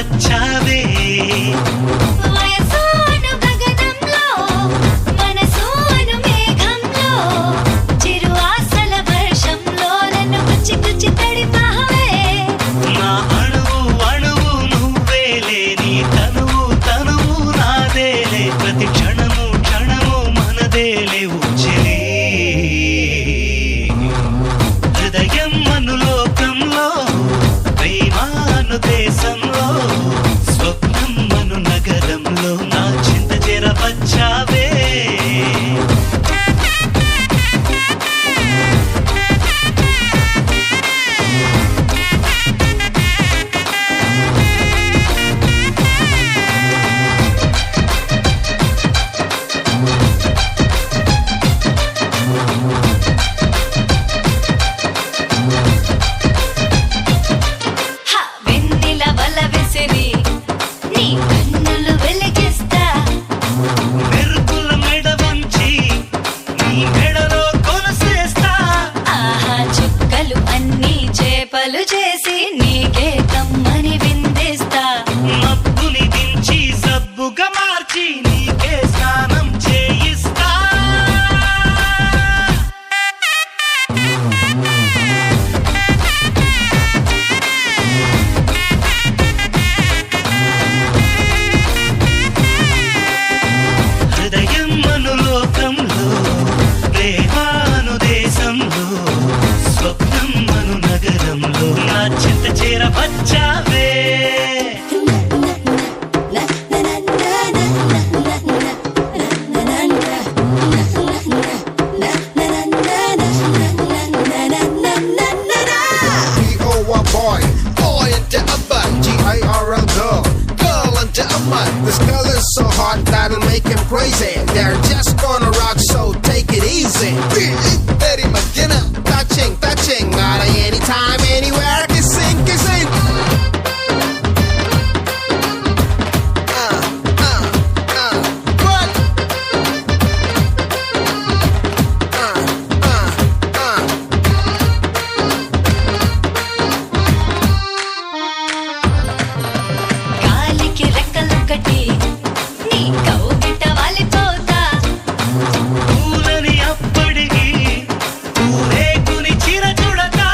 చేరవచ్చావే వయసోను గగనంలో మనసోను మేఘంలో చిరు ఆశల వర్షంలో నన్ను గుచ్చి గుచ్చి తడిపావే నా అణువు అణువు నువ్వేలే నీ తనువు తనువు నాదేలే ప్రతి క్షణము క్షణము మనదేలే ఊచెలే హృదయం అనులోకంలో ప్రేమాను దేశంలో స్వప్నం మను నగరంలో నా చింత చేరవచ్చావే వెన్నెల వల విసిరి నీ కన్నులు వెలిగిస్తా మెరుపుల మెడ వంచి నీ మెడలో కొనసేస్తా ఆహా చుక్కలు అన్నీ చేపలు చేసి నీకే కమ్మని విందిస్తా మబ్బుని దించి సబ్బుగా మార్చి నీకే స్నానం చేయిస్తా హృదయం అనులోకంలో ప్రేమాను దేశంలో స్వప్నం మను నగరంలో నా చింత చేరవచ్చావే boy, boy into a butt, G-I-R-L girl, girl into a mutt. This girl is so hot that'll make him crazy. They're just gonna rock, so take it easy. Very much dinner, touching, touching, not anytime, anywhere, kissing, kissing. What? గాలికి రెక్కలొక్కటి నీ కౌగిట వాలిపోతా పూలని అప్పటికి పూరేకుని చిర చూడతా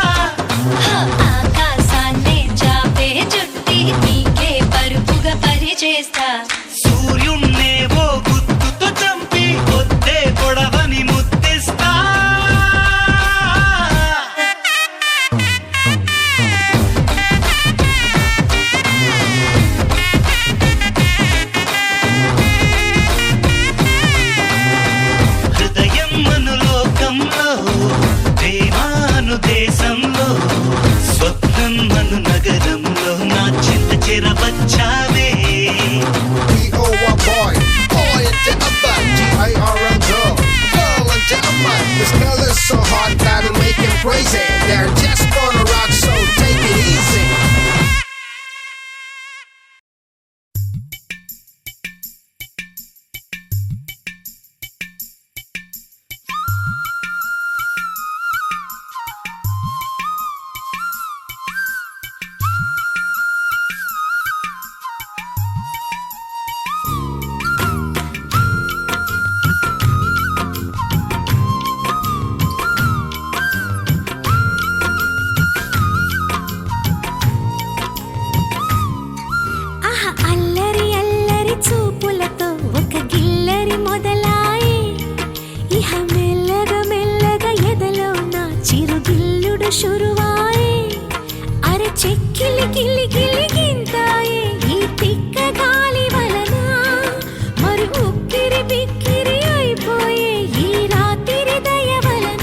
ఆకాశాన్ని చాపే చుట్టి నీకే పరుపుగా పరిచేస్తా సూర్యున్నే ఓ గుర్తుతో చంపి పొద్దే పొడవని ముద్దిస్తా హృదయం అనులోకంలో ప్రేమాను దేశంలో స్వప్నం మను నగరంలో నా చింత చేరవచ్చావే boy, boy into a butt, G-I-R-L girl, girl into a mutt. This girl is so hot that'll make him crazy. They're just gonna rock, so take it easy. ఆహా అల్లరి అల్లరి చూపులతో ఒక గిల్లరి మొదలాయి ఇహ మెల్లగా మెల్లగా ఎదలో నా చిరుగిల్లుడు శురువాయి అరే చెక్కిలి గిల్లి గిల్లి గింతాయి ఈ తిక్క గాలి వలన మరి ఉక్కిరి బిక్కిరి అయిపోయే ఈ రాత్రి దయ వలన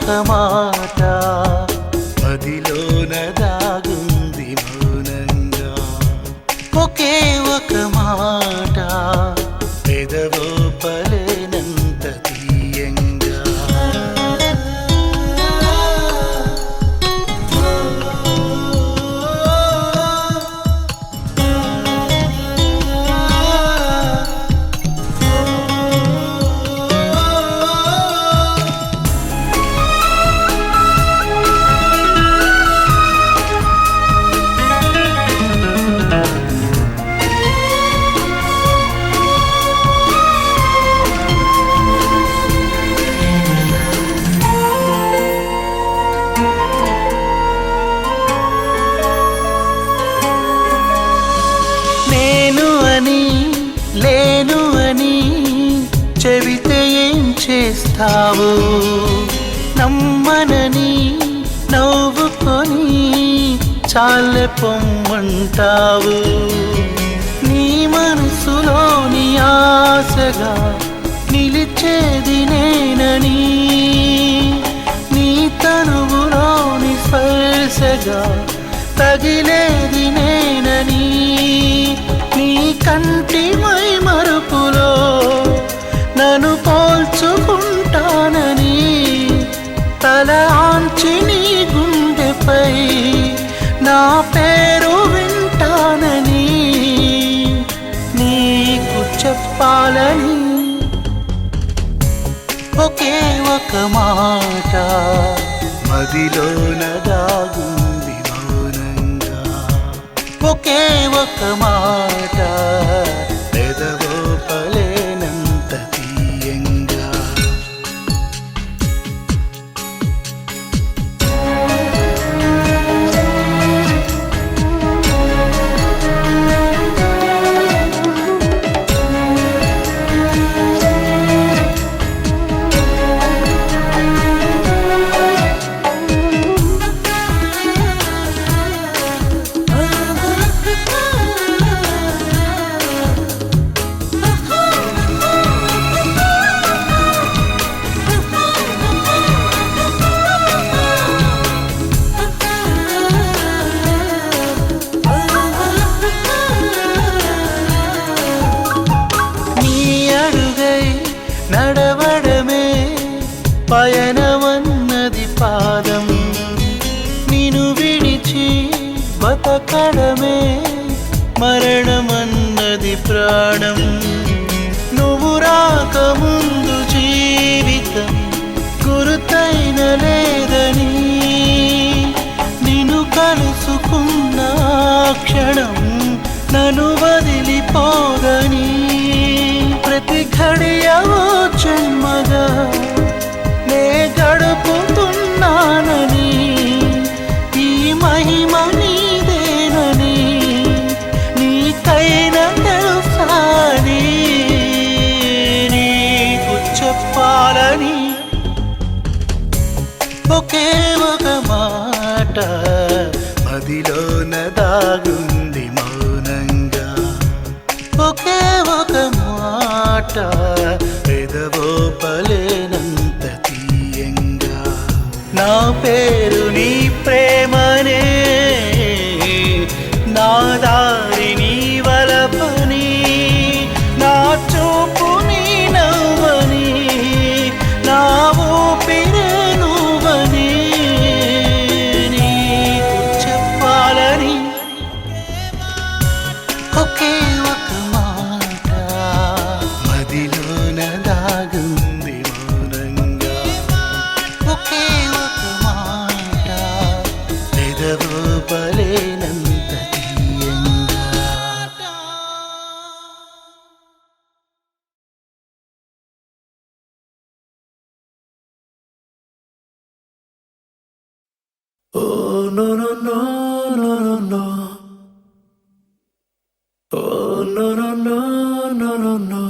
ఒక మాట మదిలోన దాగుంది మౌనంగా. ఒకే ఒక మాట పెదవో పలేనంత తీయంగా. లేను అని చెబితే ఏం చేస్తావు? నమ్మనని నవ్వుకొని చాలే పొమ్మంటావు. నీ మనసులోని ఆశగా నిలిచేది నేనని, నీ తనువులోని స్పర్శగా తగిలేది నేనని, నీ కంటి మై మరుపులో నన్ను పోల్చుకుంటానని, తల ఆంచి నీ గుండెపై నా పేరు వింటానని నీకు చెప్పాలని ఒకే ఒక మాట మదిలోన దాగుంది మౌనంగా. ఒకే ఒక మాట పెదవో పలేనంత తీయంగా. నడవడమే పయనమన్నది పాదం, నిన్ను విడిచి బతకడమే మరణమన్నది ప్రాణం. నువ్వు రాకముందు జీవితం గురుతైన లేదని, నిన్ను కలుసుకున్న క్షణం నన్ను వదిలిపోదని, ప్రతి ఘడియవో జన్మగా నే గడుపుతున్నానని, ఈ మహిమ నీదేనని నీకైనా తెలుసాని నీకు చెప్పాలని ఒకే ఒక మాట మదిలోన దాగుంది మౌనంగా. ఒకే ఒక మాట పెదవో పలేనంత తీయంగా. నా పేరు నీ ప్రేమనే, నా దారి నీ వలపని, నా చూపు నీ నవ్వని, నా ఊపిరే నువ్వని నీకు చెప్పాలని ఒకే ఒక మాట మదిలోన దాగుంది మౌనంగా. ఒకే ఒక మాట పెదవో పలేనంత తీయంగా. Oh no no no no no no. Oh no no no no no no.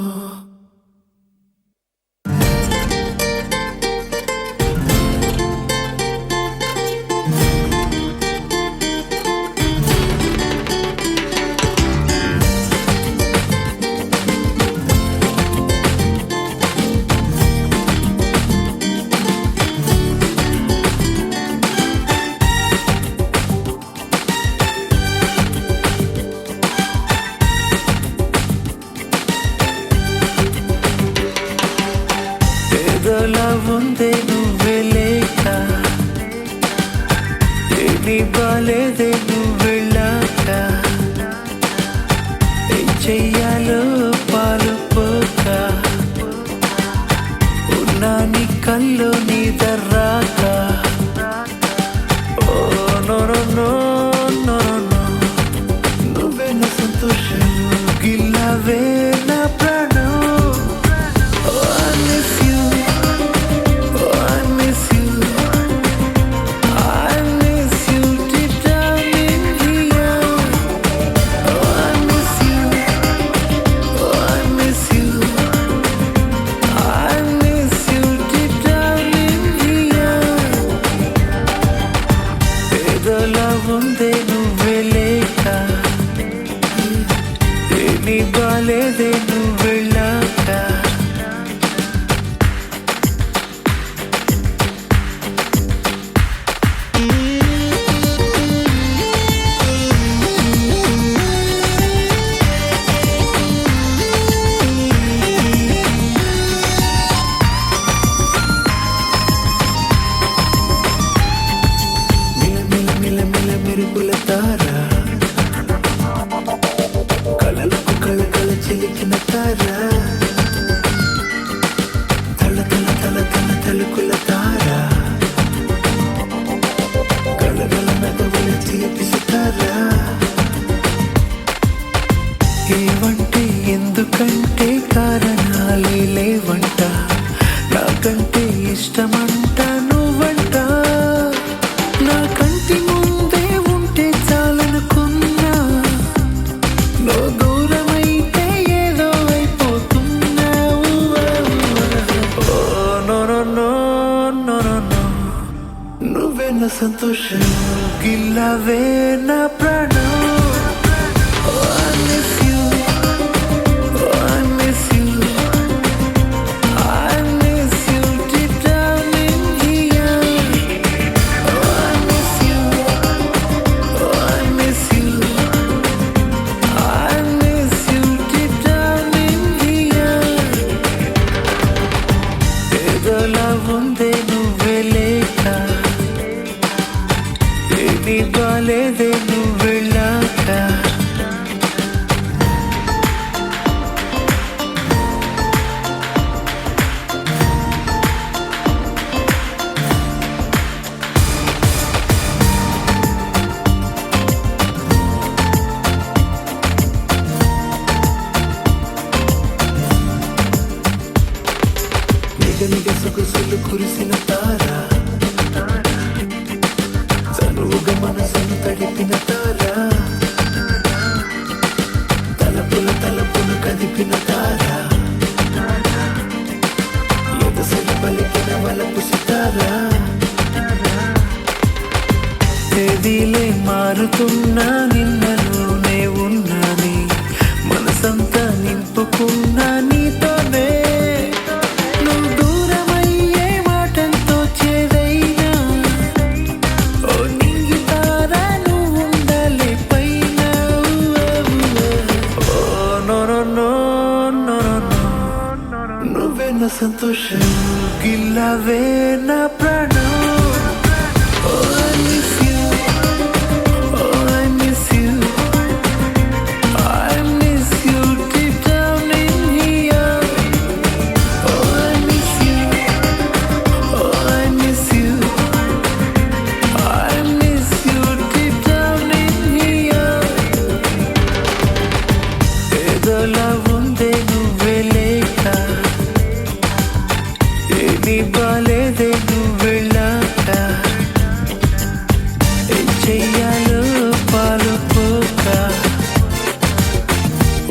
బాలేదే నువ్వు వెళ్ళాక ఏం చెయ్యాలో పాలుపోక ఉన్నా నీ కల్లో నీ దర్రాక oh no no no no no నువ్వే నా సంతోషం గిల్లవే నా ప్రాణం Oh, I miss you. Oh, I miss you. I miss you deep down in here. Oh, I miss you. Oh, I miss you. I miss you deep down in here. ఏదోలా ఉందే నువ్వే లేక ఏమీ బాలేదే నువ్వు వెళ్ళాక మిల మెరుపుల తార కళలకు కళ చిలికిన తార తల తల తల తల తలుకుల తార కళగల నగవుల చిలిపి తార ఏవంటే ఎందుకంటే కారణాలే లేవంట నాకంటే ఇష్టమంట నువ్వంట నా కంటి ముందే ఉంటే చాలనుకున్నా నువ్వు దూరమైతే ఏదో అయిపోతున్నావు oh no no no no no no నువ్వే నా సంతోషం గిల్లవే నా ప్రాణం Oh, I miss you. Oh, I miss you. I miss you deep down in here. Oh, I miss you. Oh, I miss you. I miss you deep down in here. ఏదోలా ఉందే నువ్వే లేక ఏమీ బాలేదే నువ్వు వెళ్ళాక నిగ సొగసులు కురిసిన తార చనువుగా మనసును తడిపిన తార తలపులు కదిపిన తార ఎదసలు పలికిన వలపు సితార తేదీలే మారుతున్నా నిన్నలోనే ఉన్నాని మనసంతా నింపుకున్నా నీతోనే నువ్వు దూరమయ్యే మాటలతో చేదైనా ఓ నింగి తారా నువ్వు ఉండాలి పైన ఓ no no no no no నువ్వే నా సంతోషం గిల్లవే నా ప్రాణం Oh, I miss you. Oh, I miss you. I miss you deep down in here. Oh, I miss you. Oh, I miss you. I miss you deep down in here. ఏదోలా ఉందే నువ్వే లేక ఏమీ బాలేదే నువ్వు వెళ్ళాక ఏం చెయ్యాలో పాలుపోక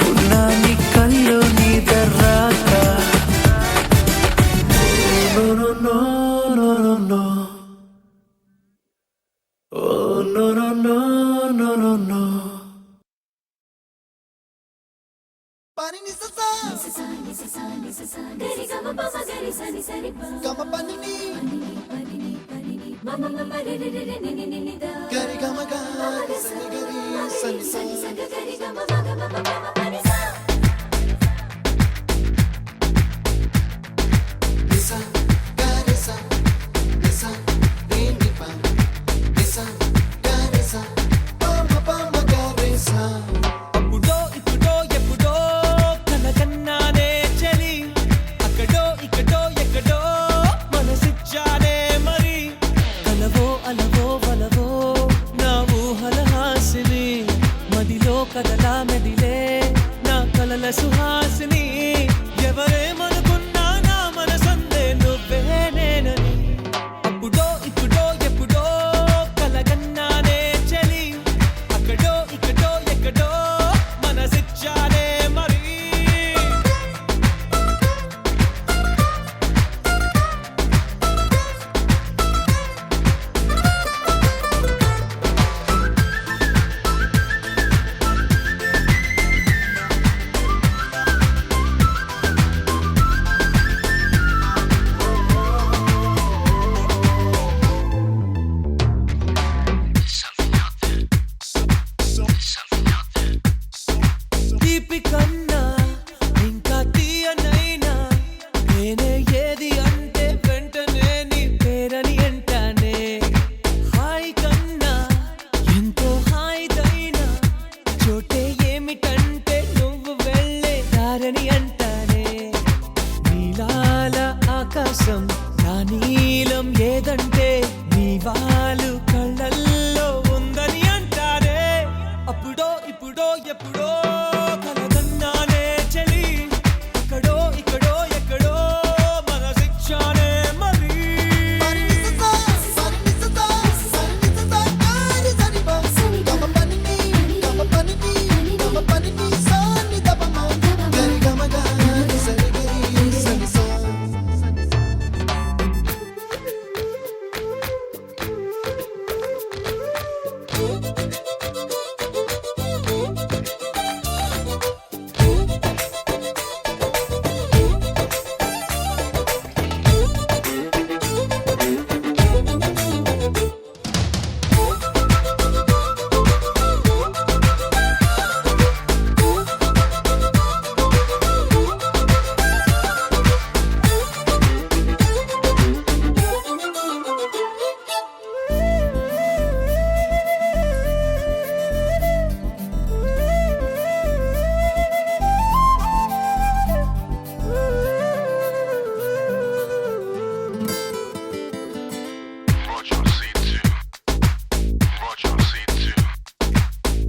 ఉన్నా నీ కల్లో నీ దర్రాక no no no no no no oh no no no no no no Nisa,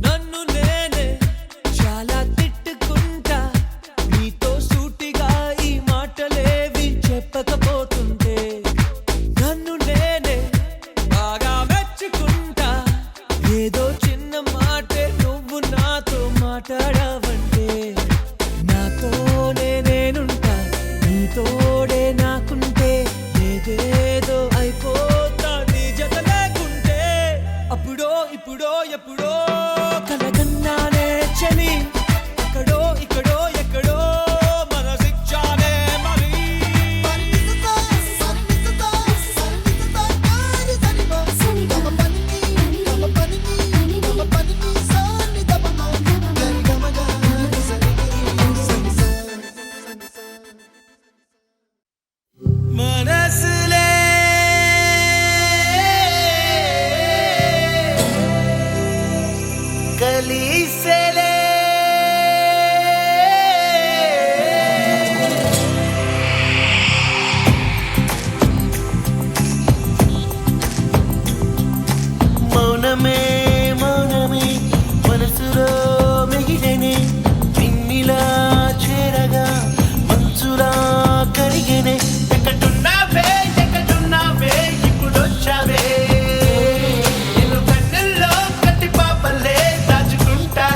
నన్ను నేనే చాలా తిట్టుకుంటా నీతో సూటిగా ఈ మాటలేవి చెప్పకపోతుంటే నన్ను నేనే బాగా మెచ్చుకుంటా ఏదో చిన్న మాటే నువ్వు నాతో మాట్లాడవంటే నాతోనే నేనుంటా నీతోడే నాకుంటే ఏదేదో అయిపోతా నీ జత లేకుంటే అప్పుడో ఇప్పుడో ఎప్పుడో కలగన్నానే చలి అక్కడో ఇక్కడో ఎక్కడో మనసిచ్చానే మరి మనసులే కలిసెలే మౌనమే మౌనమే మనసులో మిగిలనే నిన్నిలా చేరగా మంచులా కరిగనే ఎక్కడున్నావే ఇప్పుడొచ్చావే నిన్ను కన్నుల్లో కట్టి పాపలే దాచుకుంటా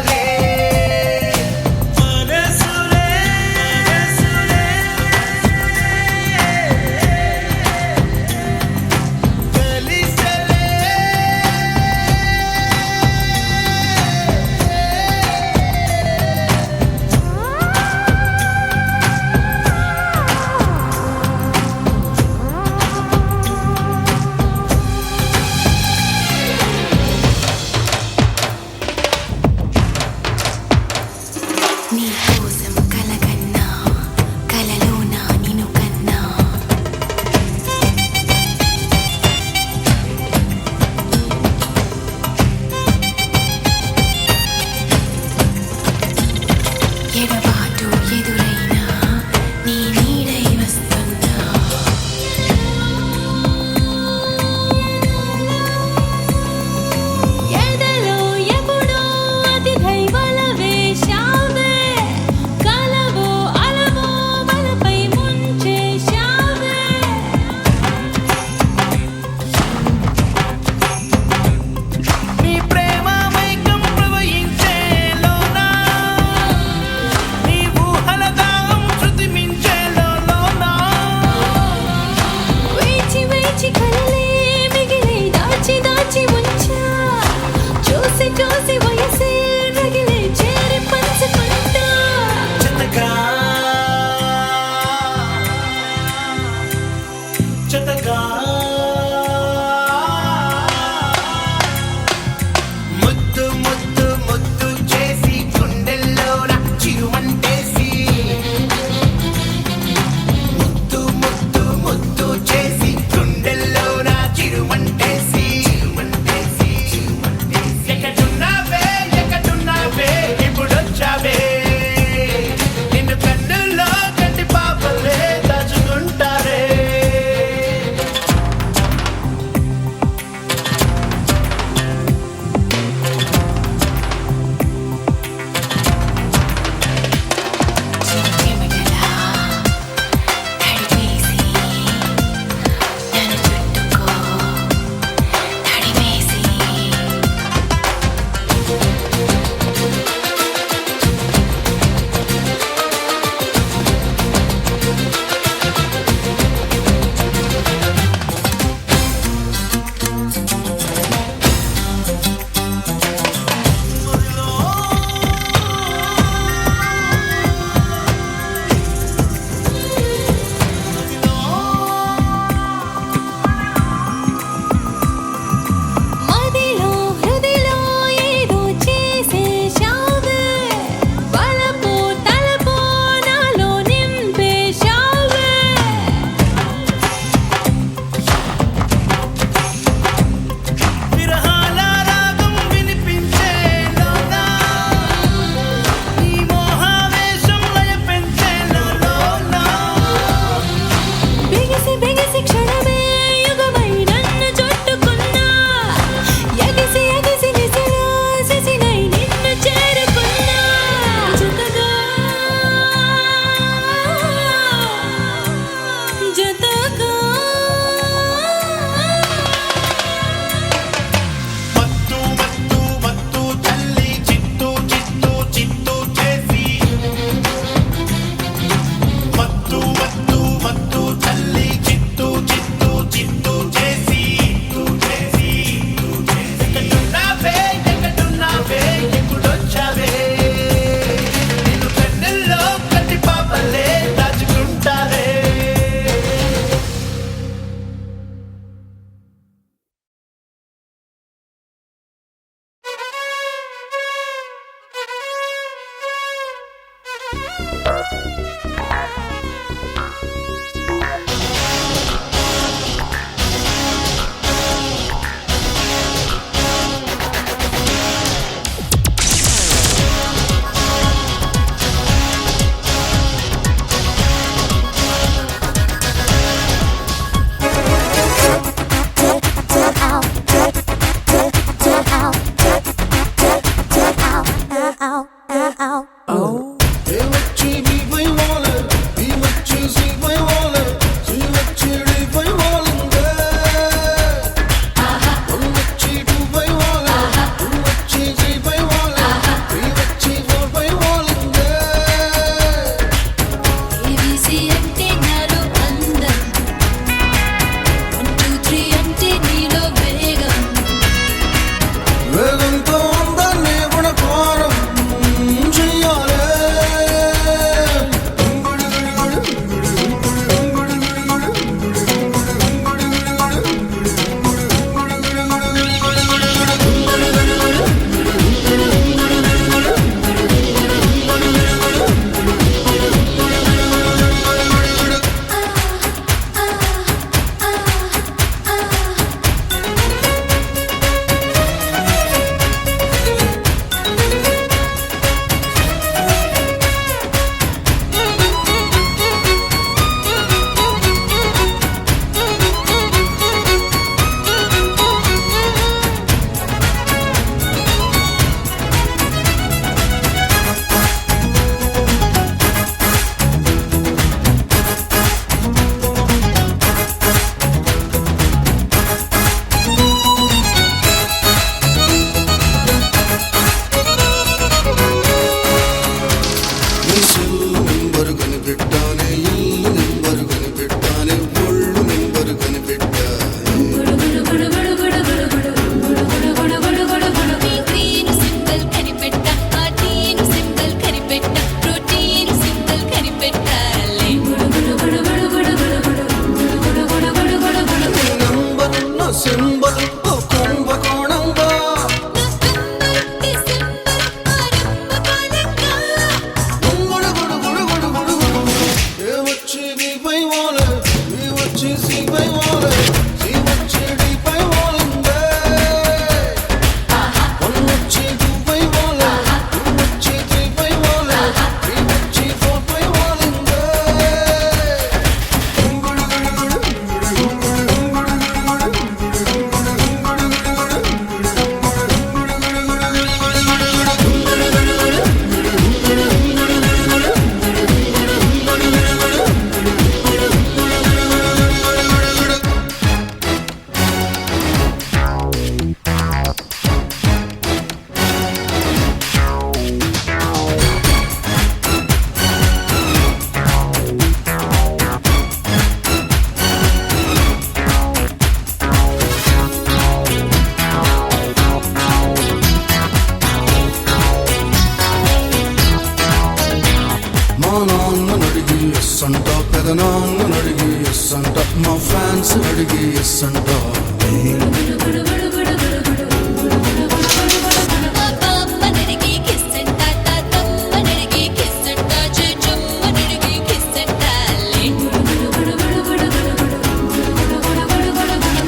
నాన్న అడిగి ఎస్ అంట, మా ఫ్యాన్స్ అడిగి ఎస్ అంట.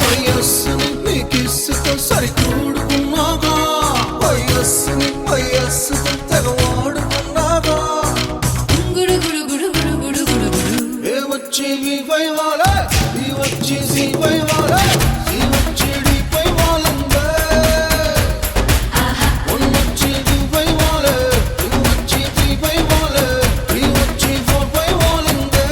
వయస్సుని నీ కిస్సుతో సరికూడుకున్నాగా, వయస్సుని వయస్సుతో తెగవాడుకున్నాగా. ఏ వచ్చి వీపై వాలే, ఈ వచ్చి సీపై వాలే, ఈ వచ్చి డీపై వాలందే. వచ్చి డీపై వాలే, ఈ వచ్చి త్రీపై వాలే, ఈ వచ్చి ఫోర్పై వాలందే.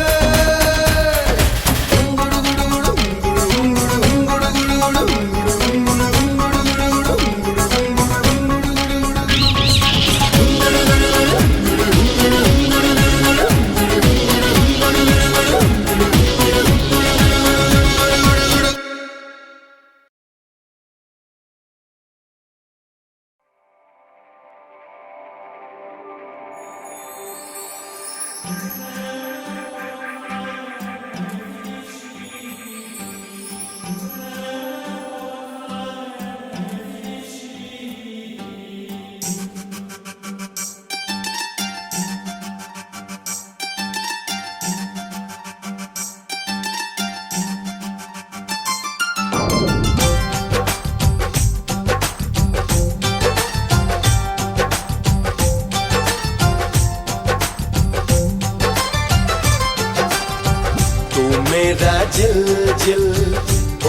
जिल जिल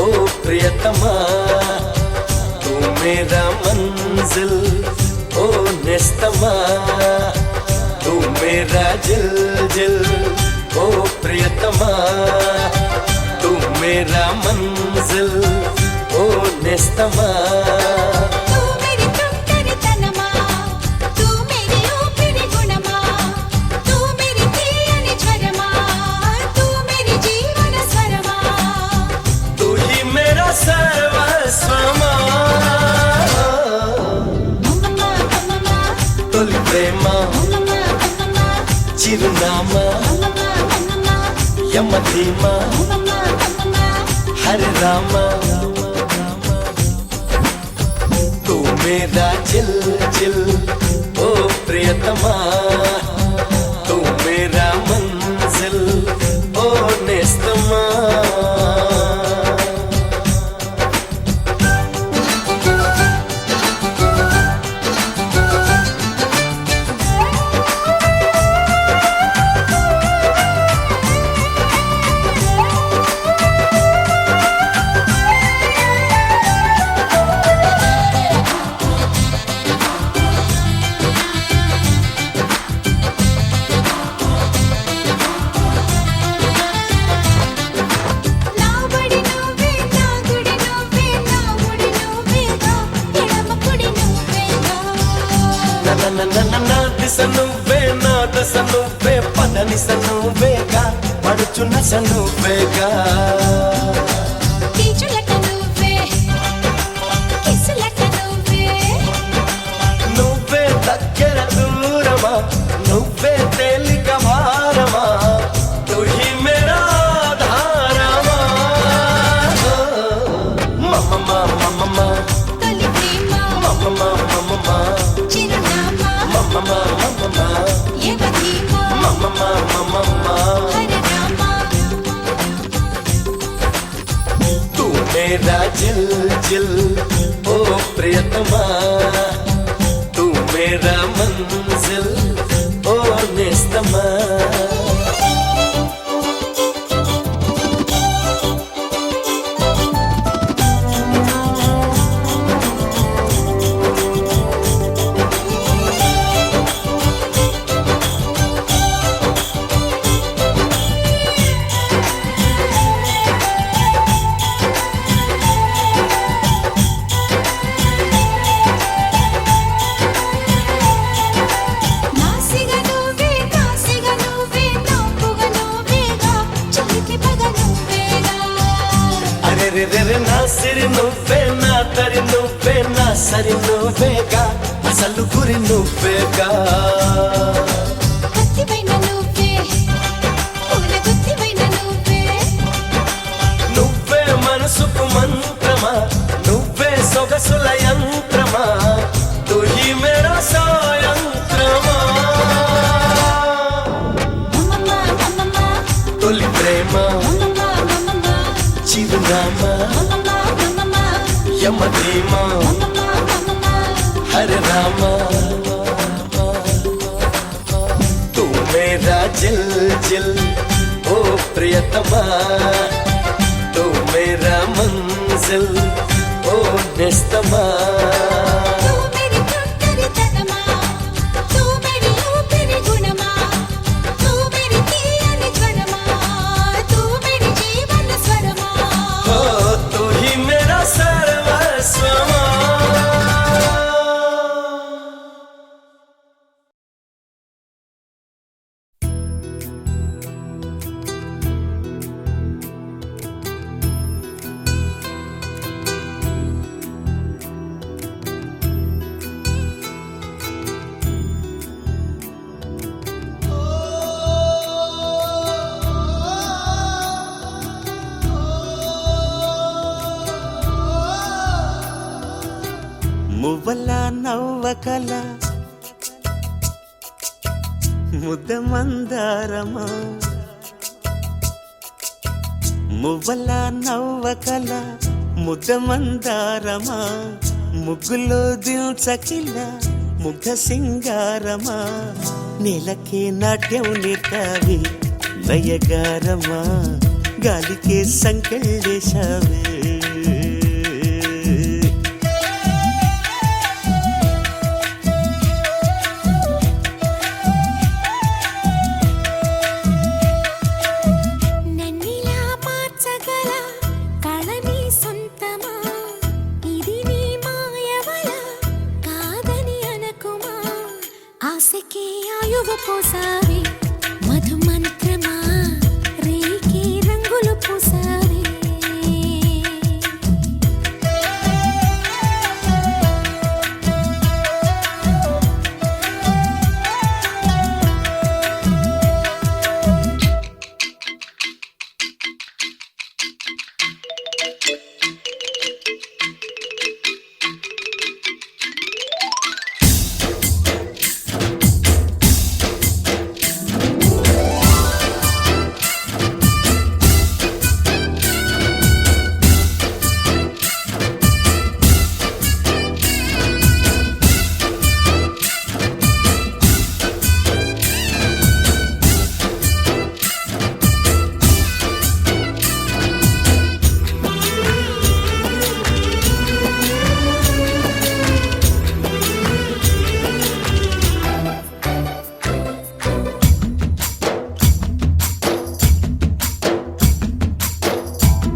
ओ प्रियतमा तू मेरा मंजिल ओ निस्तमा तू मेरा जिल जिल ओ प्रियतमा तू मेरा मंजिल ओ निस्तमा तू मेरी तुमकरी तनमा तू मेरी ऊपरी गुणमा तू मेरी తీయని జ్వరమా तू मेरी जीवन स्वरमा तू ही मेरा सर्वस्वमा मम्मा मम्मा तोली प्रेम मम्मा मम्मा చిరునామా मम्मा मम्मा యమధీమా मम्मा मम्मा हरे रामा तू मेरा जिल जिल ओ प्रियतमा तू मेरा मंजिल ओ निस्तमा నా బడి నువ్వే నా గుడి నువ్వే నా ముడి నువ్వేగా ఎడమ కుడి నువ్వేగా నా దిశ నువ్వే నా దశ నువ్వే పదనిస నువ్వేగా పడుచు నశ నువ్వేగా కీచులక నువ్వే కిసులక నువ్వే నువ్వే దగ్గర దూరమా నువ్వే తేలిక భారమా తు హి మేరా ఆధారమా మమమ మమమ తొలి ప్రేమ మమమ మమమ చిరునామా మమమ మమమ యమధీమా మమమ మమమ హరే రామా तू मेरा जिल जिल ओ प्रियतमा तू मेरा मंजिल ओ निस्तमा నాసిగ నువ్వే నాసిగ నువ్వే నాపుగ నువ్వేగా చిలిపి పగ నువ్వేగా అరే రే రే రే నా సిరి నువ్వే నా తరి నువ్వే నా సరి నువ్వేగా అసలు గురి నువ్వేగా కత్తిపైన నువ్వే పూల గుత్తిపైన నువ్వే నువ్వే మనసుకు మంత్రమా నువ్వే సొగసుల యంత్రమా తు హి మేరా సాయంత్రమా మమ్మమ్మ మమ్మమ్మ తొలి ప్రేమ మమ్మమ్మ మమ్మమ్మ చిరునామా మమ్మమ్మ మమ్మమ్మ యమధీమా మమ్మమ్మ మమ్మమ్మ हरे रामा तू मेरा जिल जिल ओ प्रियतमा तू मेरा मंजिल ओ निस्तमा तू मेरी तुमकरी तनमा तू मेरी ऊपरी गुणमा तू मेरी తీయని జ్వరమా तू मेरी जीवन स्वरमा ओ तू ही मेरा सर्वस्वमा మువ్వల నవ్వకల ముద్ద మందారమా మువ్వల నవ్వకల ముద్ద మందారమా ముగ్గులో దిల్చకిల ముగ్ధ సింగారమా నేలకే నాట్యం నేర్తావి నయగారమా గాలికే సంకెళ్ళేశావే నన్నిలా మార్చగల కళ నీ సొంతమా ఇది నీ మాయవల కాదని అనకుమా ఆశకే ఆయువు పోసావే మధు మంత్రమా రేకి రంగులు పూసావే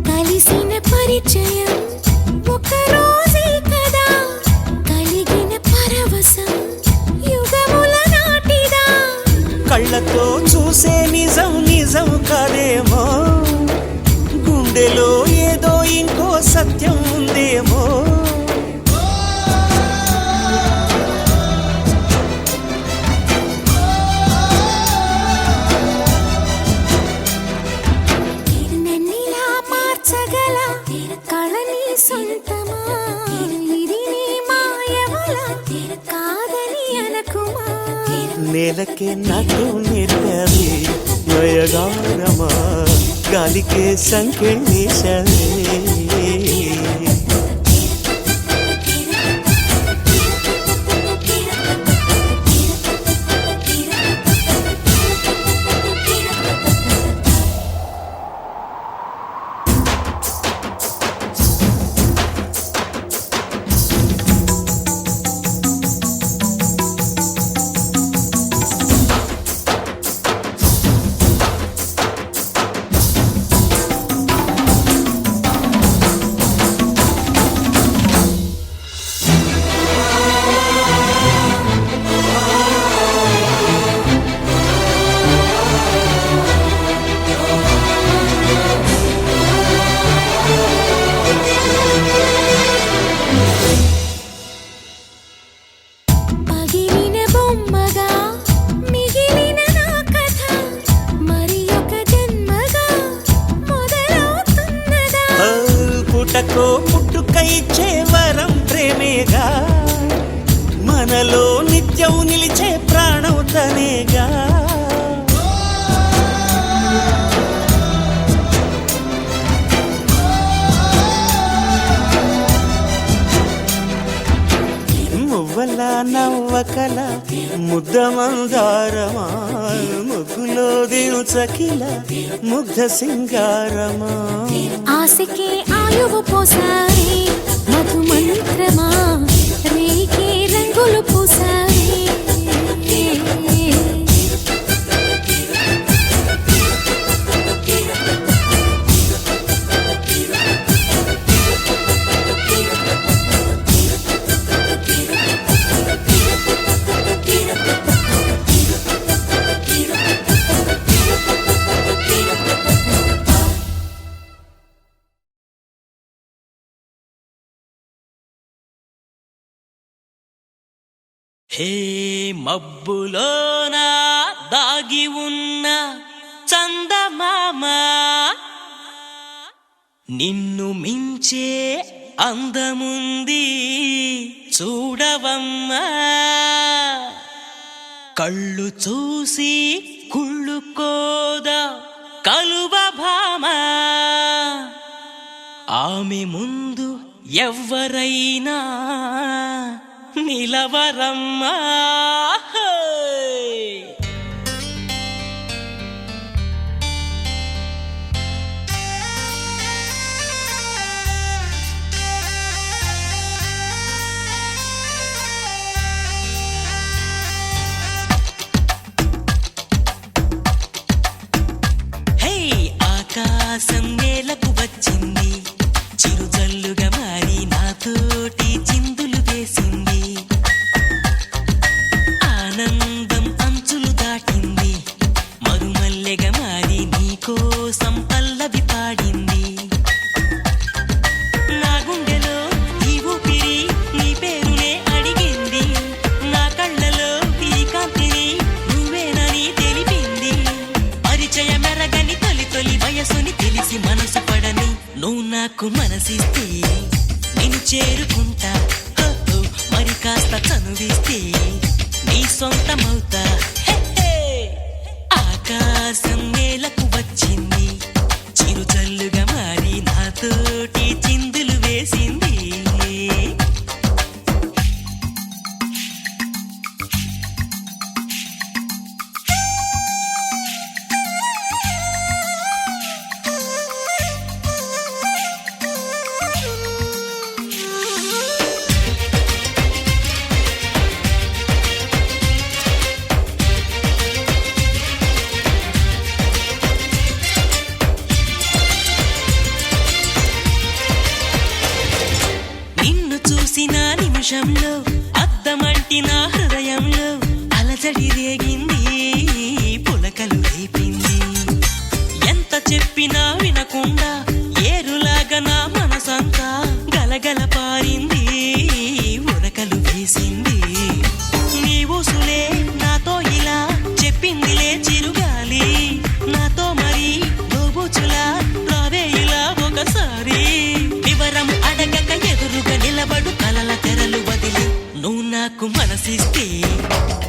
కలిసిన పరిచయం ఒక రోజే కదా కలిగిన పరవశం యుగముల నాటిదా కళ్ళతో చూసే నిజం నిజం కాదేమో గుండెలో ఏదో ఇంకో సత్యం ఉందేమో నన్నిలా మార్చగల కళ నీ సొంతమా ఇది నీ మాయవల కాదని అనకుమా నేలకే నాటు నేర్పావే నయగారమా గాలికే సంకెళ్ళేశావే పగిలిన బొమ్మగా మిగిలిన నా కథ మరి ఒక జన్మగా మొదలవుతున్నదా పుటకో పుట్టుకైచ్చే వరం ప్రేమేగా మనలో నిత్యం నిలిచే ప్రాణం తనేగా మువ్వల నవ్వకల ముద్ద మందారమా ముగ్గులో దిల్చకిల ముగ్ధ సింగారమా ఆశకే ఆయువు పోసావే మధు మంత్రమా రేకే రంగులు పూసావే హే మబ్బులోన దాగి ఉన్న చందమామ నిన్ను మించే అందముంది చూడవమ్మా కళ్ళు చూసి కుళ్ళుకోదా కలువ భామ ఆమె ముందు ఎవ్వరైనా నిలవరమ్మా మనసిస్తే నేను చేరుకుంటా హో, హో. మరి కాస్త చనువిస్తే నీ సొంతమవుతా హే, హే. ఆకాశం నేలకు వచ్చింది చిరుజల్లుగా మారి నాతోటి చిందులు వేసింది నిన్ను చూసిన నిమిషంలో అద్దమంటి నా హృదయంలో అలజడి రేగింది పులకలు రేపింది ఎంత చెప్పినా వినకుండా ఏరులాగా నా మనసంతా గలగల పారింది ఉరకలు వేసింది నీ ఊసులే నాతో ఇలా చెప్పిందిలే చిరుగాలి నాతో మరి దోబూచులా రావే ఇలా ఒకసారి వివరం అడగక ఎదురుగా నిలబడు కలల తెరలు వదిలి నువ్వు నాకు మనసిస్తే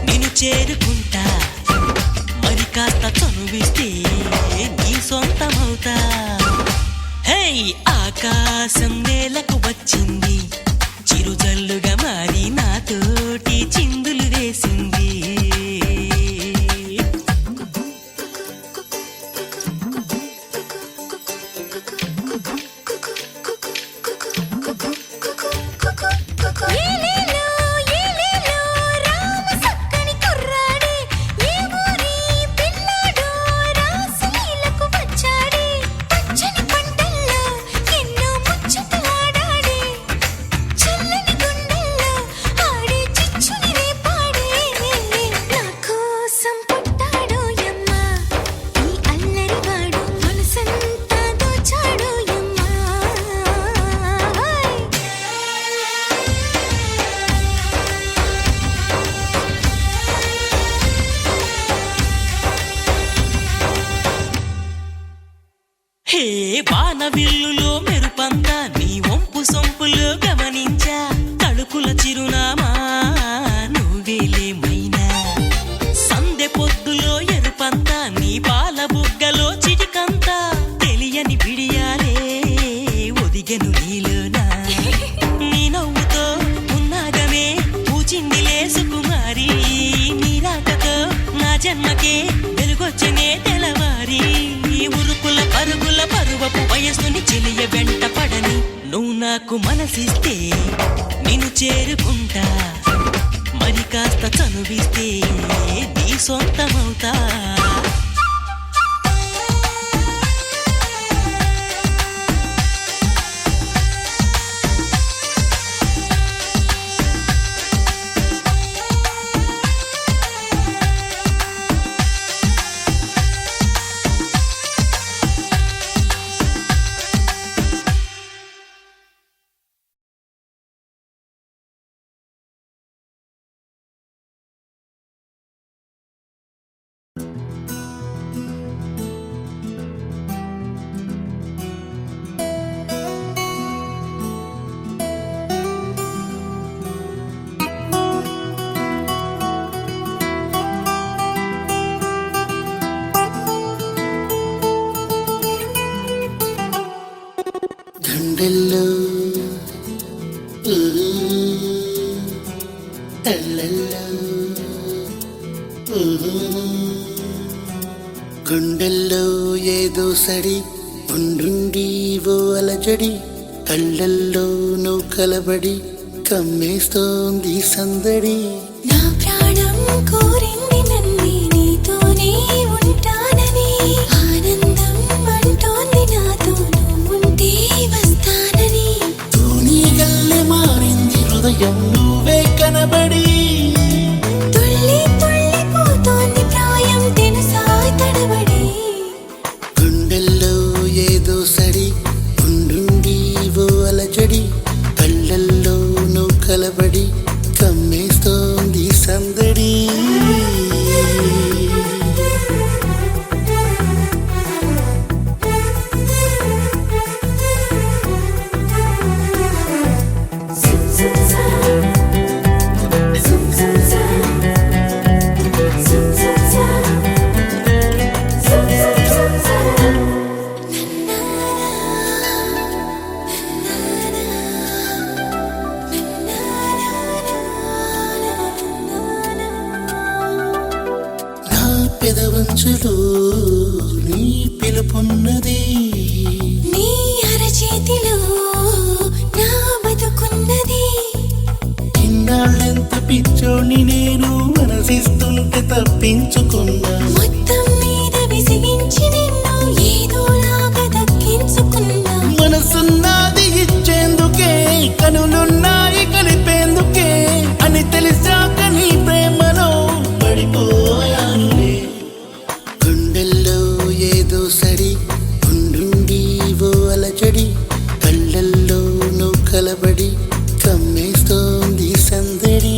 నేను చేరుకుంటా మరి కాస్త చనువిస్తే నీ సొంతమవుతా హే ఆకాశం నేలకు వచ్చింది చిరుజల్లుగా మారి నాతోటి చిందులు వేసింది ఏలేలో ఏలేలో రామ సక్కని కుర్రాడే ఏ ఊరి పిల్లాడో రాసలీలకు వచ్చాడే పచ్చని పంటల్లో ఎన్నో ముచ్చట్లు ఆడాడే చల్లని గుండెల్లో ఆడే చిచ్చుని రేపాడే నా కోసం పుట్టాడో యమ్మ ఈ అల్లరివాడు మనసంతా దోచాడో యమ్మ హే వానవిల్లులో మెరుపంతా నీ వంపు సొంపులో గమనించా తడుకుల చిరునామా నువ్వేలే మైనా సందె పొద్దులో ఎరుపంతా నీ పాల బుగ్గలో చిటికంతా తెలియని బిడియాలే ఒదిగెను నీలోనా నీ నవ్వుతో ఉన్నాగమే పూచిందిలే సుకుమారి నీ రాకతో నా జన్మకే వెలుగొచ్చనే తెలవారి ఉరుకుల పరుగుల పరువపు వయస్సుని చెలియ వెంట పడని నువ్వు నాకు మనసిస్తే నిన్ను చేరుకుంటా మరి కాస్త చనువిస్తే నీ సొంతమవుతా గుండెల్లో తల్లల్లో గుండెల్లో ఏదో సడి ఉండుండి ఓ అలజడి కళ్ళల్లో నువ్వు కలబడి కమ్మేస్తోంది సందడి నా ప్రాణం కోరింది నన్ను నీతోనే ఉంటానని ఆనందం అంటోంది నాతో నువ్వుంటే వస్తానని తూనీ గల్లె మారింది హృదయం నువ్వే కనబడి తుళ్ళి తుళ్ళిపోతోంది ప్రాయం తెలుసా తడబడి గుండెల్లో ఏదో సడి ఉండుండి ఓ అలజడి కళ్ళల్లో నువ్వు కలబడి కమ్మేస్తోంది సందడి పెదవంచులో నీ పిలుపున్నది, నీ అరచేతిలో నా బతుకున్నది. ఇన్నాళ్ళెంత పిచ్చోని నేను మనసిస్తుంటే తప్పించుకున్నా, మొత్తం మీద విసిగించి నిన్ను ఏదోలాగా దక్కించుకున్నా. మనసున్నది ఇచ్చేందుకే, కనులున్నాయి కలిపేందుకే అని తెలిసాక నీ ప్రేమలో పడిపోయానులే. గుండెల్లో ఏదో సడి ఉండుండి ఓ అలజడి, కళ్ళల్లో నువ్వు కలబడి కమ్మేస్తోంది సందడి.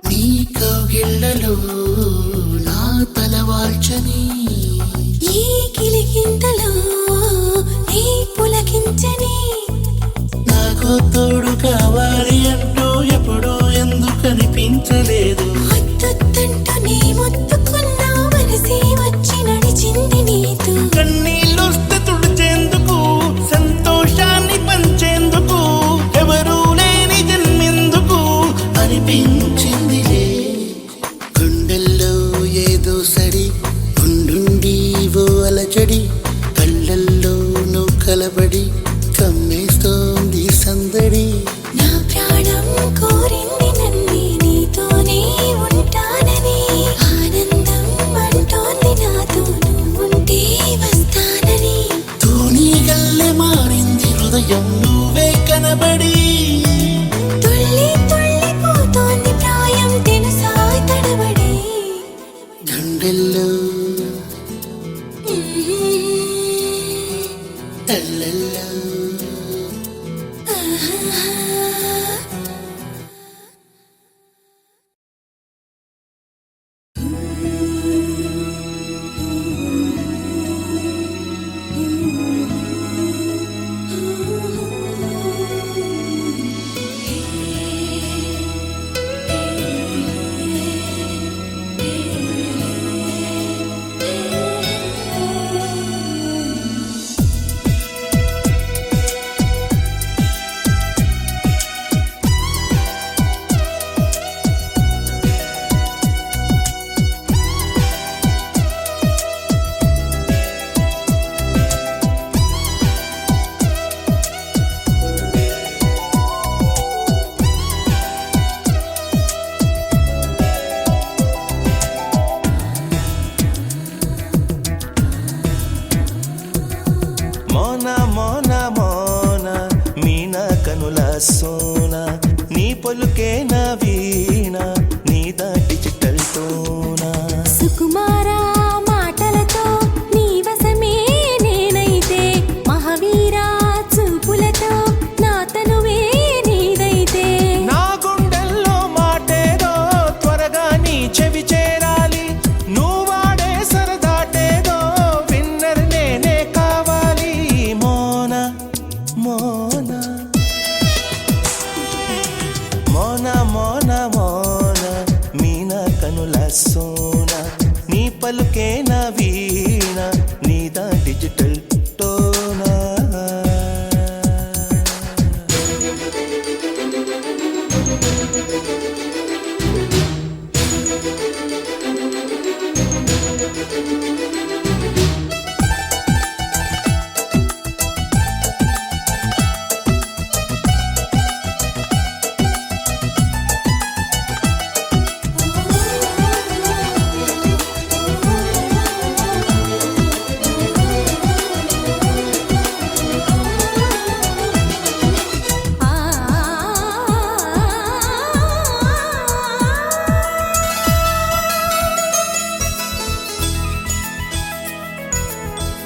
నీ కౌగిళ్ళలో నా తల వాల్చని, ఈ కిలికింతలో నీ పులకించని. నాకు తోడు కావాలి అంటూ ఎప్పుడూ ఎందుకు అనిపించలేదు. ముద్దంటూ నీ ముద్దుకున్నా మనసే వచ్చి నడిచింది నీతో. కన్నీళ్ళొస్తే తుడిచేందుకు, సంతోషాన్ని పంచేందుకు, ఎవరూ లేని జన్మెందుకు అనిపించిందిలే. గుండెల్లో ఏదో సడి ఉండుండి ఓ అలజడి, కళ్ళల్లో నువ్వు కలబడి కమ్మేస్తోంది సందడి. నా ప్రాణం కోరింది నన్ను నీతోనే ఉంటానని, ఆనందం అంటోంది నాతో నువ్వుంటే వస్తానని. తూనీ గల్లె మారింది హృదయం నువ్వే కనబడి, తుళ్ళి తుళ్ళిపోతోంది ప్రాయం తెలుసా తడబడి. గుండెల్లో తల్లల్లో సోన, నీ పలుకే నా వీణ, నీ డిజిటల్ టోనా. సుకుమారా మాటలతో నీ వశమే నేనైతే, మహావీరా చూపులతో నా తనువే నీదైతే. నా గుండెల్లో మాటేదో త్వరగా నీ చెవి చేరాలి, నువ్వాడే సరదాటేదో విన్నర్ నేనే కావాలి. మోన మోన మోన మోన మోన, మీన కనుల సోన, నీ పలుకే నా వీణ, నీదా డిజిటల్ టోనా.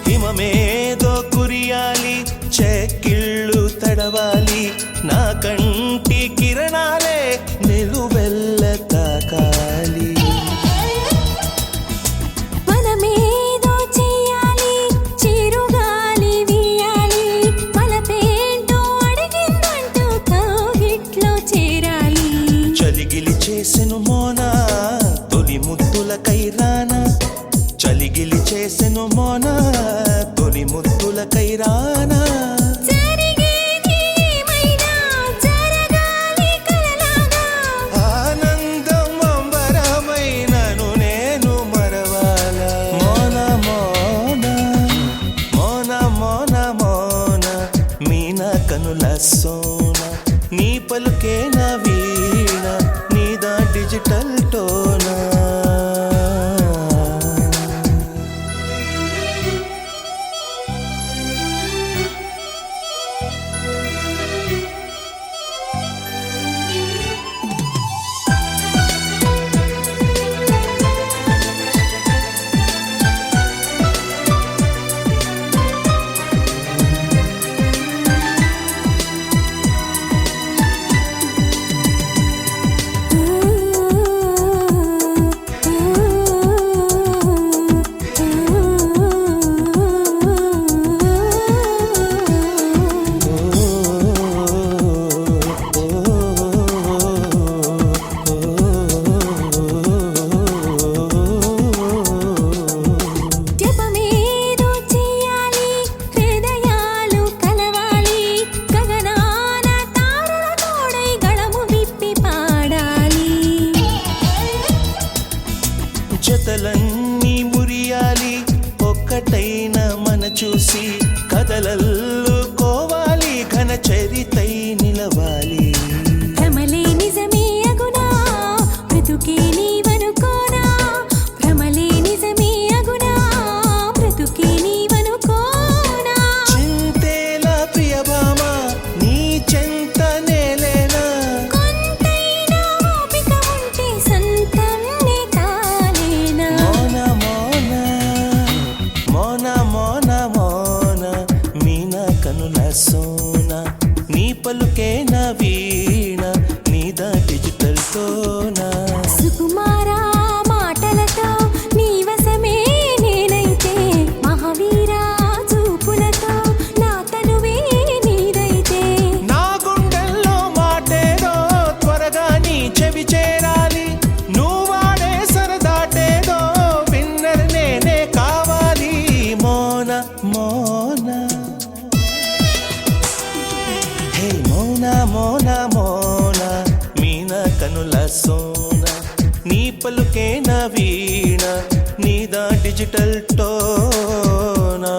హిమమేదో కురియాలి, చెక్కిళ్ళు తడవాలి, నా కంటి కిరణాలే నిలువెల్ల తాకాలి. చలిగిలి చేసెను మోనా తొలి ముద్దుల కైరానా చలిగిలి చేసెను మోనా తొలి ముద్దుల కైరానా జరిగేది ఏమైనా జరగాలి కలలాగా ఆనందం అంబరమైనను నేను మరవాలా మోనా మోనా మోనా మోనా మోనా మీనా కనుల సోనా నీ పలుకే నా వీణ నీదా డిజిటల్ టోనా జపమేదో చేయాలి హృదయాలు కలవాలి గగనాన తారల తోడై గళము విప్పి పాడాలి జతలన్నీ మురియాలి ఒక్కటైన మన చూసి కదలల్లుకోవాలి ఘన చరితై నిలవాలి భ్రమలే నిజమే అగునా బ్రతుకే నీవనుకోనా భ్రమలే నిజమే అగునా బ్రతుకే నీవనుకోనా చింతేలా ప్రియభామ నీ చెంత నేలేనా కొంతైనా ఓపిక ఉంటే సొంతం నే కాలేనా మోనా మోనా మోనా మోనా మోనా మీనా కనుల సోనా నీ పలుకే నా వీణ నీదా డిజిటల్ టోనా సుకుమారా మాటలతో నీ వశమే నేనైతే మహావీరా చూపులతో నా తనువే నీదైతే నా గుండెల్లో మాటేదో త్వరగా నీ చెవి చేరాలి నువ్వాడే సరదాటేదో విన్నర్ నేనే కావాలి మోనా మోనా హే మోనా మోనా మోనా మీనా కనుల సోనా నీ పలుకే నా వీణ నీదా డిజిటల్ టోనా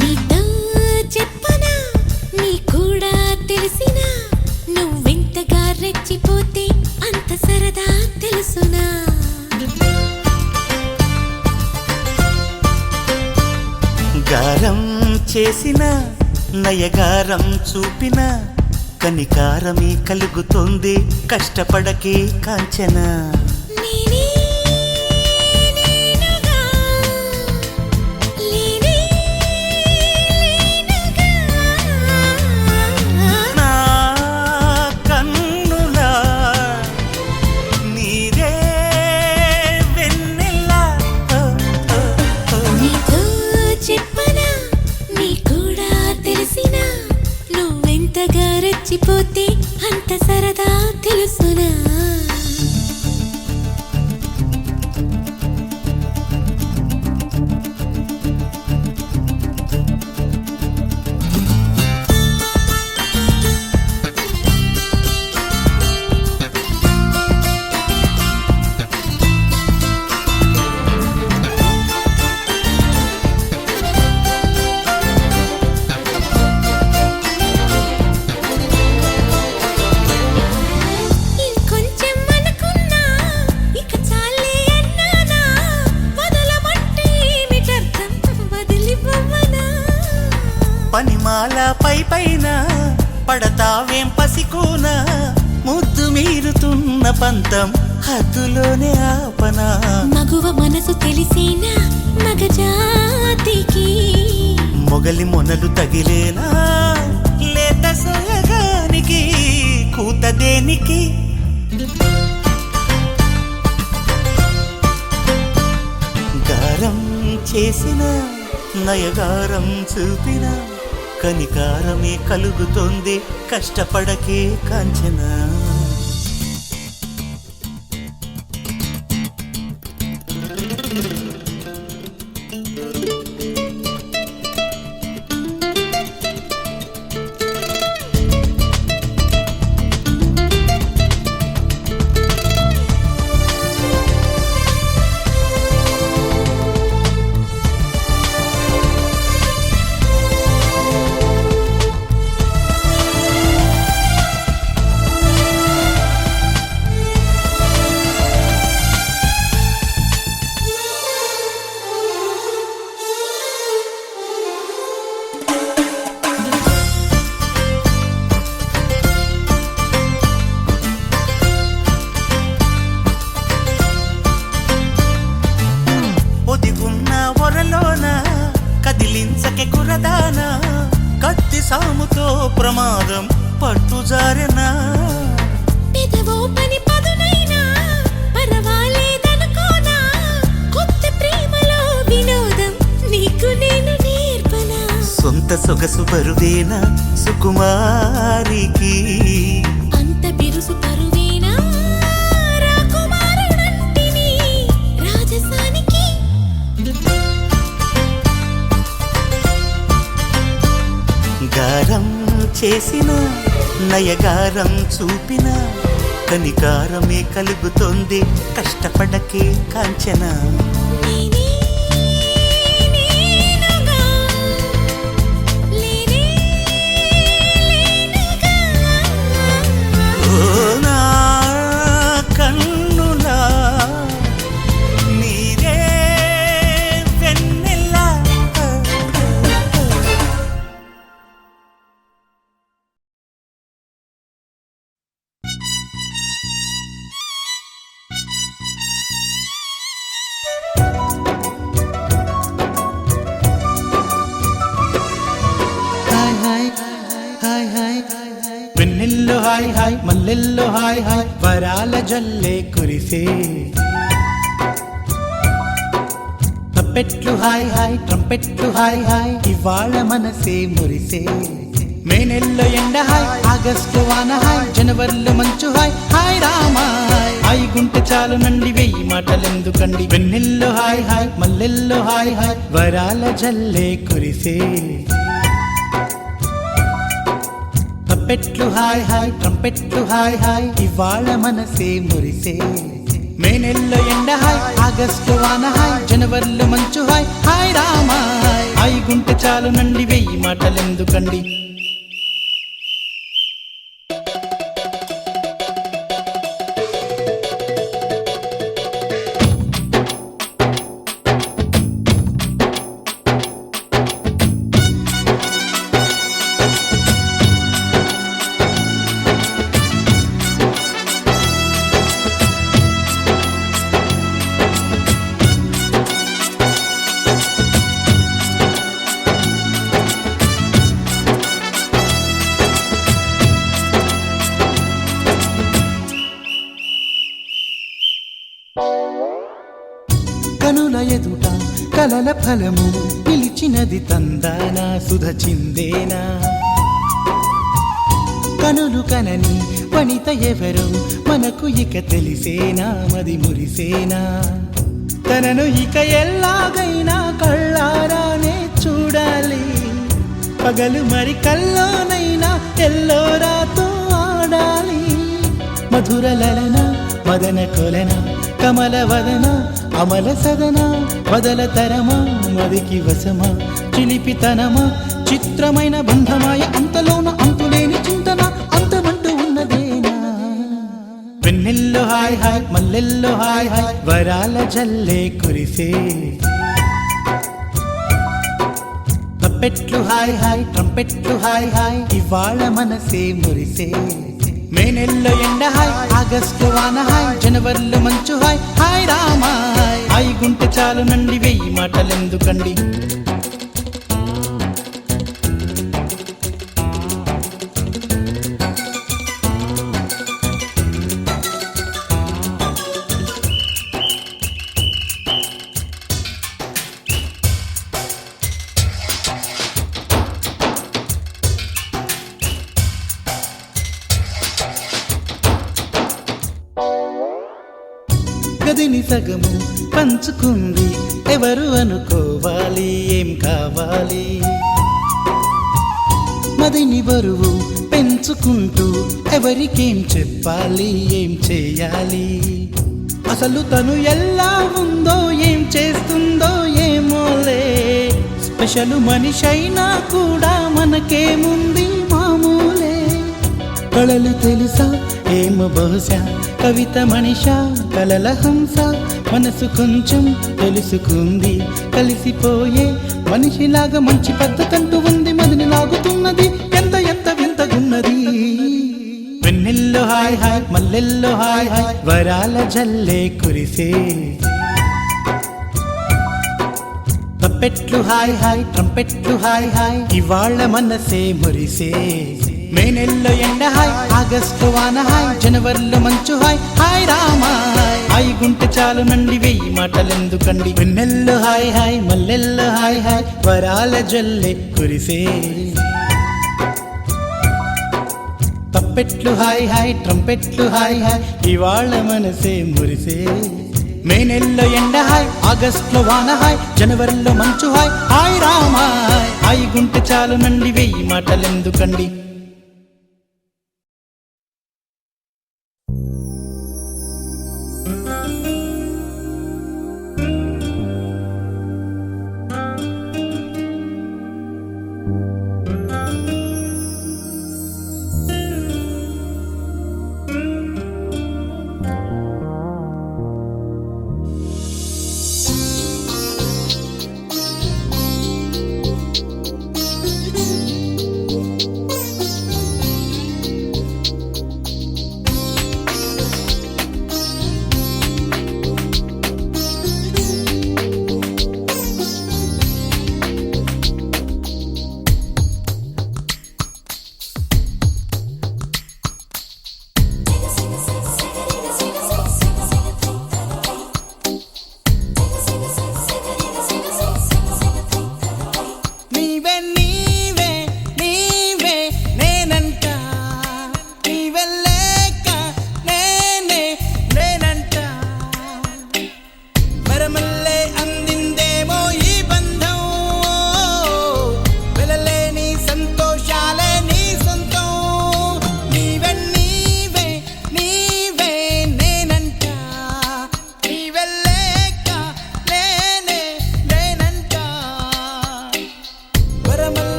నీతో చెప్పనా నీ కూడా తెలిసినా నువ్వెంతగా రెచ్చిపోతే అంత సరదా తెలుసునా గారం చేసిన నయగారం చూపిన కనికారమే కలుగుతుంది కష్టపడకే కాంచనా నేనే నేనుగా లేనే లేనుగా నా కన్నులా నీరే వెన్నెలా నీతో చెప్పనా నీ కూడా తెలిసినా నువ్వెంతగా రెచ్చిపోతే అంత సరదా తెలుసునా ఇంకొంచెం వనమాల పైన పడతావేం పసికోన ముద్దు మీరుతున్న పంతం హద్దులోనే ఆపనా మగువ మనసు తెలిసేనా మగజాతికి మొగలి మొనలు తగిలేనా లేత సోయగానికి కూత దేనికి గారం చేసిన నయగారం చూపిన కనికారమే కలుగుతోంది కష్టపడకే కాంచనా ఒదిగున్న ఒరలోన కదిలించకే కురదానా కత్తి సాముతో ప్రమాదం పట్టుజారెనా పెదవో పని పదునైనా పర్వాలేదనుకోనా కొత్త ప్రేమలో వినోదం నీకు నేను నేర్పనా సొంత సొగసు బరువేనా సుకుమారికి అంత బిరుసు పరువేనా రాకుమారుడంటిని రాజసానికి గారం చేసిన నయగారం చూపిన కనికారమే కలుగుతోంది కష్టపడకే కాంచనా నేనే నేనుగా లేనే లేనుగా ఓ నా కన్నులా నీరే వెన్నెలా హాయ్ హాయ్ హాయ్ హాయ్ వెన్నెల్లో హాయ్ హాయ్ మల్లెల్లో హాయ్ హాయ్ వరాల జల్లే కురిసే తప్పెట్లు హాయ్ హాయ్ ట్రంపెట్లు హాయ్ హాయ్ ఇవాళ మనసే మురిసే మే నెలలో ఎండ హాయ్ ఆగస్టు వాన హాయ్ జనవరిలో మంచు హాయ్ హాయ్ రామా హాయ్ గుంటె చాలు నండి వెయ్యి మాటలెందుకండి వెన్నెల్లో హాయ్ హాయ్ మల్లెల్లో హాయ్ హాయ్ వరాల జల్లే కురిసే తప్పెట్లు హాయ్ హాయ్ ట్రంపెట్లు హాయ్ హాయ్ ఇవాళ మనసే మురిసే మే నెలలో ఎండ హాయ్ ఆగస్టు వాన హాయ్ జనవరిలో మంచు హాయ్ హాయ్ రామా హాయ్ గుంటె చాలు నండి వెయ్యి మాటలెందుకండి కనుల ఎదుట కలల ఫలము పిలిచినది తందానా సుధ చిందేనా కనులు కనని వనిత ఎవరు మనకు ఇక తెలిసేనా మది మురిసేనా తనను ఇక ఎల్లాగైనా కళ్ళారానే చూడాలి పగలు మరి కల్లోనైనా ఎల్లోరాతో ఆడాలి మధుర లలన మదన కొలన కమల వదన అమల సదన వదల తరమా మదికి వసమా చిలిపితనమా చిత్రమైన బంధమాయ అంతలోన అంతులేని చింతన అంతమంటూ ఉన్నదేనా వెన్నెల్లో హాయ్ హాయ్ మల్లెల్లో హాయ్ హాయ్ వరాల జల్లే కురిసే తప్పెట్లు హాయ్ హాయ్ ట్రంపెట్లు హాయ్ హాయ్ ఇవాళ మనసే మురిసే మే నెలలో ఎండ హాయ్ ఆగస్టు వాన హాయ్ జనవరిలో మంచు హాయ్ హాయ్ రామా హాయ్ హాయ్ గుంటె చాలు నండి 1000 మాటలెందుకండి గదిని సగము పంచుకుంది ఎవరు అనుకోవాలి ఏం కావాలి మదిని బరువు పెంచుకుంటూ ఎవరికేం చెప్పాలి ఏం చేయాలి అసలు తను ఎలా ఉందో ఏం చేస్తుందో ఏమోలే స్పెషల్ మనిషైనా కూడా మనకేముంది మామూలే కళలు తెలుసా ఏమో బహుశా కవిత మనిషా కలల హంస మనసు కొంచెం తెలుసుకుంది కలిసిపోయే మనిషిలాగా మంచి పద్ధతంటూ ఉంది మదిని లాగుతున్నది ఎంత ఎంత వింతగున్నది వెన్నెల్లో హాయ్ హాయ్ మల్లెల్లో హాయ్ హాయ్ వరాల జల్లే కురిసే తప్పెట్లు హాయ్ హాయ్ ట్రంపెట్లు హాయ్ హాయ్ ఇవాళ మనసే మురిసే మే నెలలో ఎండ హాయ్ ఆగస్టు వాన హాయ్ జనవరిలో మంచు హాయ్ హాయ్ రామా హాయ్ హాయ్ గుంటె చాలు నండి 1000 మాటలెందుకండి వెన్నెల్లో హాయ్ హాయ్ మల్లెల్లో హాయ్ హాయ్ వరాల జల్లే కురిసే తప్పెట్లు హాయ్ హాయ్ ట్రంపెట్లు హాయ్ హాయ్ ఇవాళ మనసే మురిసే మే నెలలో ఎండ హాయ్ ఆగస్టులో వాన హాయ్ జనవరిలో మంచు హాయ్ హాయ్ రామా హాయ్ హాయ్ గుంటె చాలు నండి 1000 మాటలెందుకండి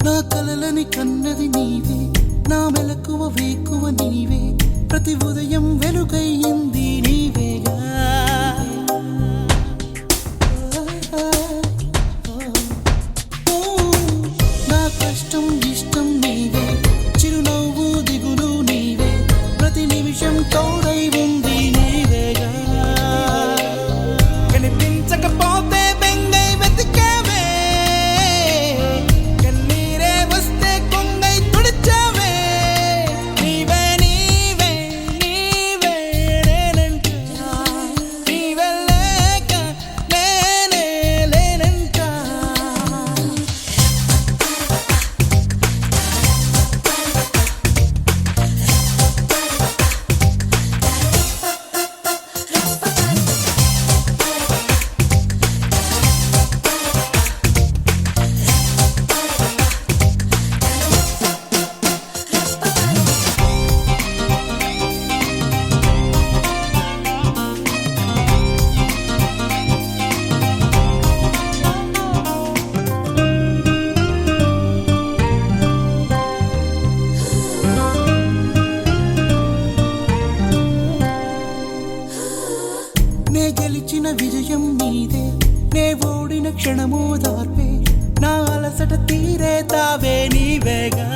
నా కలలని కన్నది నీవే నా మెలకువ వేకువ నీవే ప్రతి ఉదయం వెలుగయ్యింది నీవేగా నా కష్టం ఇష్టం నీవే చిరునవ్వు దిగులు నీవే ప్రతి నిమిషం తోడై ఉంది నీవేగా కనిపించకపోతే బెంగ అలసట తీరే తావే నీవేగా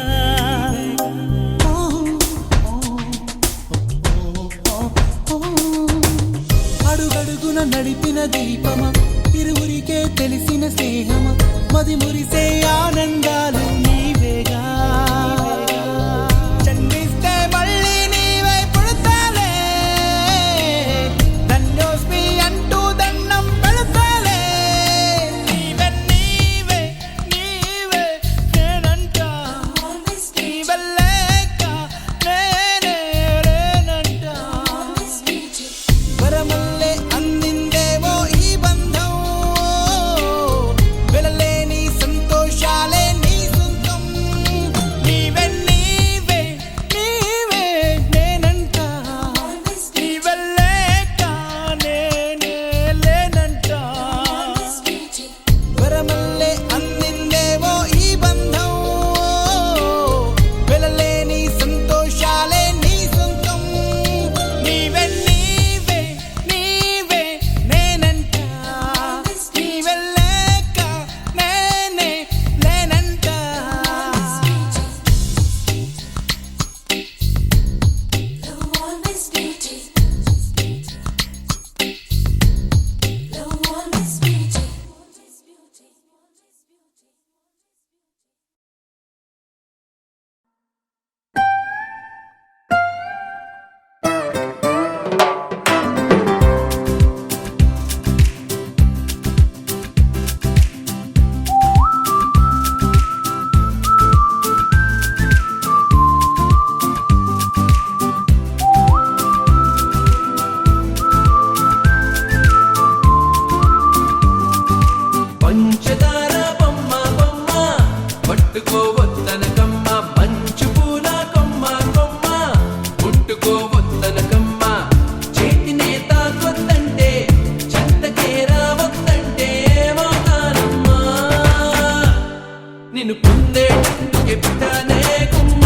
అడుగడుగున నడిపిన దీపమా ఇరువురికే తెలిసిన స్నేహమా మది మురిసే ఆనందాలు నీవేగా జన్మిస్తే మళ్ళీ నీవై పుడతాలే ధన్యోస్మి అంటూ దండం పెడతాలే నీవే నీవే నీవే నేనంట నీవెల్లేక నేనే లేనంట వరమల్లే అందిందేవో ఈ బంధం వెలలేని సంతోషాలే నీ సొంతం నీవే నీవే నీవే నేనంట నీవెల్లేక నేనే లేనంట వరమల్లే అందిందేవో ఈ బంధం వెలలేని సంతోషాలే నీ సొంతం నీవే నీవే నీవే నేనంట నీవెల్లేక నేనే లేనంట పంచదార బొమ్మ బొమ్మ పట్టుకోవద్దనకమ్మ మంచు పూల కొమ్మ కొమ్మ ముట్టుకోవద్దనకమ్మ చేతినే తాకొద్దంటే చెత్తకే రావద్దంటే ఏమవుతానమ్మా నిన్ను పొందేటందుకే పుట్టానే కుమ్మ